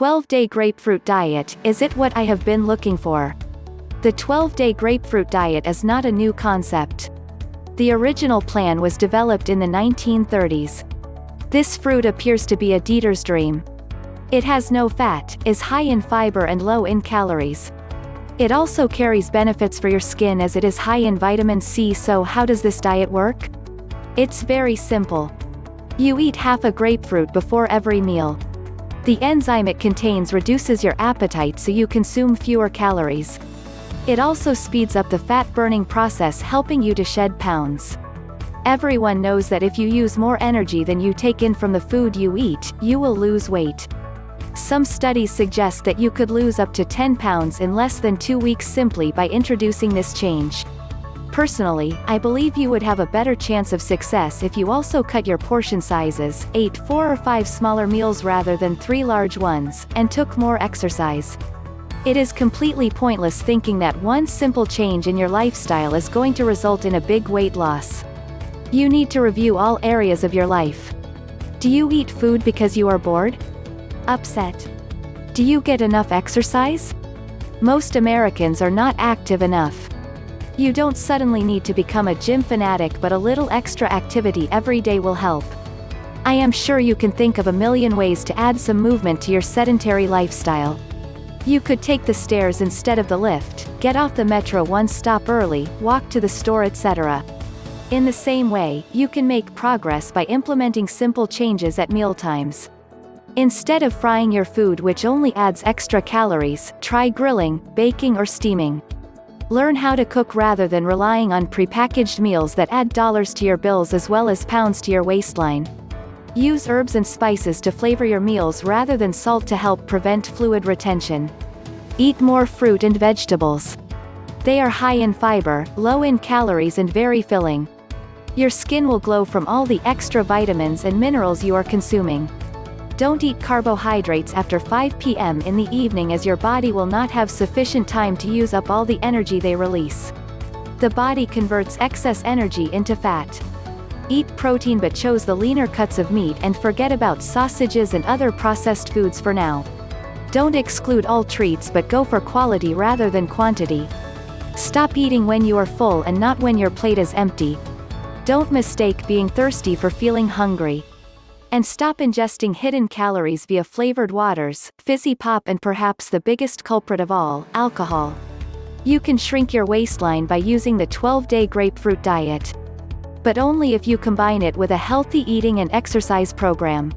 12-day grapefruit diet, is it what I have been looking for? The 12-day grapefruit diet is not a new concept. The original plan was developed in the 1930s. This fruit appears to be a eater's dream. It has no fat, is high in fiber and low in calories. It also carries benefits for your skin as it is high in vitamin C. So how does this diet work? It's very simple. You eat half a grapefruit before every meal. The enzyme it contains reduces your appetite so you consume fewer calories. It also speeds up the fat-burning process, helping you to shed pounds. Everyone knows that if you use more energy than you take in from the food you eat, you will lose weight. Some studies suggest that you could lose up to 10 pounds in less than 2 weeks simply by introducing this change. Personally, I believe you would have a better chance of success if you also cut your portion sizes, ate 4 or 5 smaller meals rather than 3 large ones, and took more exercise. It is completely pointless thinking that one simple change in your lifestyle is going to result in a big weight loss. You need to review all areas of your life. Do you eat food because you are bored? Upset? Do you get enough exercise? Most Americans are not active enough. You don't suddenly need to become a gym fanatic, but a little extra activity every day will help. I am sure you can think of a million ways to add some movement to your sedentary lifestyle. You could take the stairs instead of the lift, get off the metro one stop early, walk to the store, etc. In the same way, you can make progress by implementing simple changes at mealtimes. Instead of frying your food, which only adds extra calories, try grilling, baking or steaming. Learn how to cook rather than relying on prepackaged meals that add dollars to your bills as well as pounds to your waistline. Use herbs and spices to flavor your meals rather than salt to help prevent fluid retention. Eat more fruit and vegetables. They are high in fiber, low in calories and very filling. Your skin will glow from all the extra vitamins and minerals you are consuming. Don't eat carbohydrates after 5 p.m. in the evening, as your body will not have sufficient time to use up all the energy they release. The body converts excess energy into fat. Eat protein but choose the leaner cuts of meat and forget about sausages and other processed foods for now. Don't exclude all treats but go for quality rather than quantity. Stop eating when you are full and not when your plate is empty. Don't mistake being thirsty for feeling hungry. And stop ingesting hidden calories via flavored waters, fizzy pop, and perhaps the biggest culprit of all, alcohol. You can shrink your waistline by using the 12-day grapefruit diet. But only if you combine it with a healthy eating and exercise program.